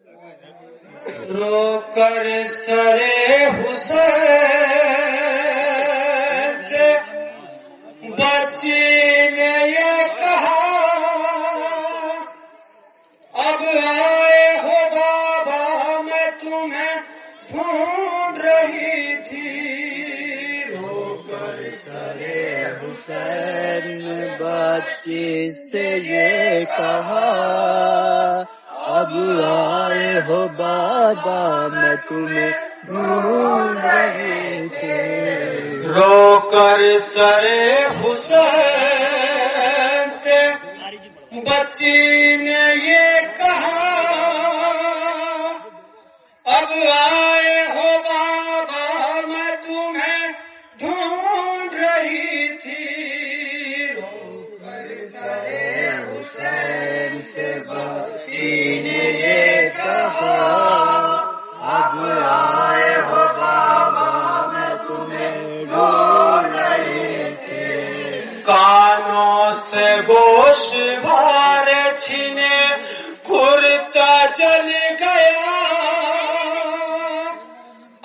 رو کر سرے حسین سے بچی نے یہ کہا اب آئے ہو بابا میں تمہیں ڈھونڈ رہی تھی رو کر سرے حسین نے بچی سے یہ کہا اب آئے ہو بابا میں تمہیں ڈھونڈ رہی تھی رو کر سرے حسین سے بچی نے یہ کہا اب آئے ہو بابا میں تمہیں ڈھونڈ رہی تھی رو کر سرے حسین سے بچی نے یہ کہا اب آئے ہو بابا میں تمہیں ڈھونڈ رہی تھی کانوں سے گوشت بھار چھینے کرتا جل گیا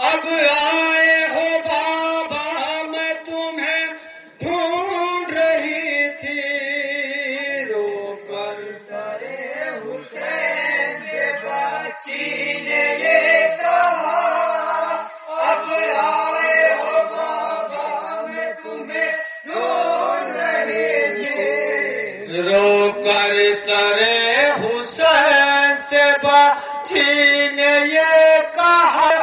اب آئے ہو بابا میں تمہیں ڈھونڈ رہی تھی رو کر سرے حسین سے بچی نے یہ کہا اب آئے ہو بابا میں تمہیں ڈھونڈ رہی تھی رو کر سرے حسین سے بچی نے یہ کہا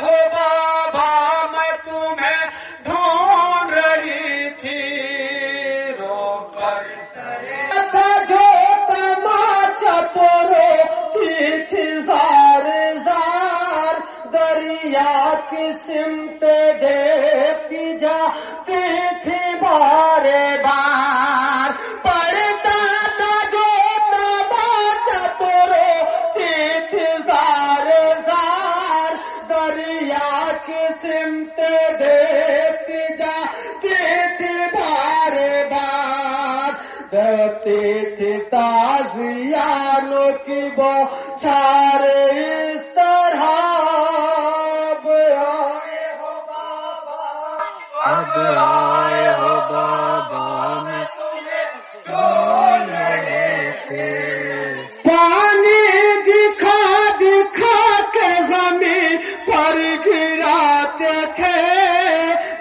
ہو بابا میں تمہیں ڈھونڈ رہی تھی رو کر سرے جو تماچا تو روتی تھی زار زار دریا کی سمت دیکھتی جاتی تھی بار بار پڑتا تھا جو تماچا تو روتی تھی زار زار دریا کی سمت دیکھتی جاتی تھی بار بار دیتی تھی تازیانوں کی بوچھار اس طرح اب آئے ہو بابا میں ڈھونڈ رہے تھے پانی دکھا دکھا کے زمین پر گراتے تھے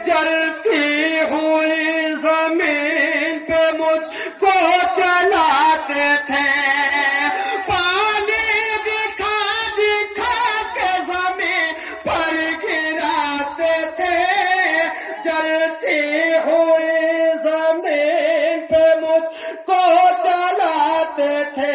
جلتی ہوئی زمین پہ مجھ کو چلاتے تھے پانی دکھا دکھا کے زمین پر گراتے تھے جلتی ہوئی زمین پہ مجھ کو چلاتے تھے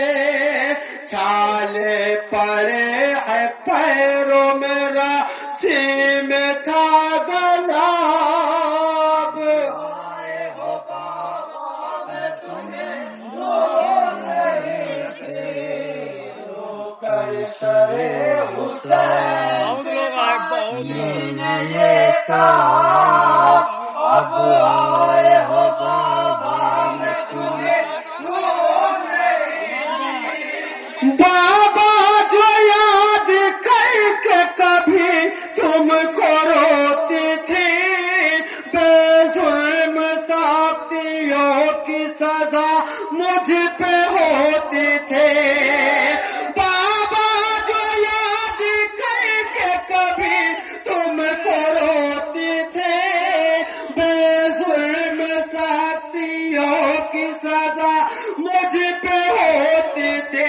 چھالے پڑے ہیں پیروں میں رسی میں تھا گلاب آئے ہو بابا میں تمہیں ڈھونڈ رہی تھی رو کر سرے حسین نے یہ کہا اب آئے ہو بابا میں تمہیں ڈھونڈ رہی تھی بابا جو یاد کر کے کبھی تم کو روتی تھی بے ظلم ساختیوں کی سزا مجھ پہ ہوتی تھی بابا جو یاد کر کے کبھی تم کو روتی تھی بے ظلم ساختیوں کی سزا مجھ پہ ہوتی تھی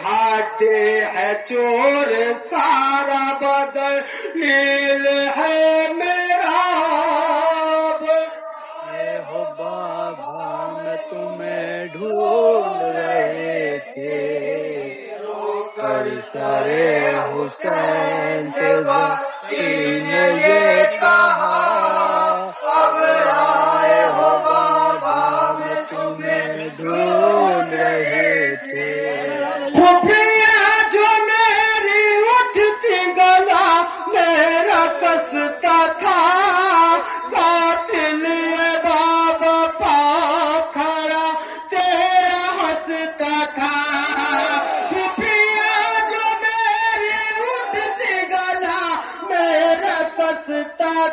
ہاتھے ہے چور سارا بدل نیل ہے میرا ہو بابا میں تمہیں ڈھونڈ رہے تھے رو کر سرے حسین سے بچی نے یہ کہا اب آئے ہو بابا میں تمہیں ڈھونڈ رہے تھے پھوپھیاں جو میری اٹھتی گلا میرا کستا تھا قاتل بابا پا کھڑا تیرا ہنستا تھا پھوپھیاں جو میری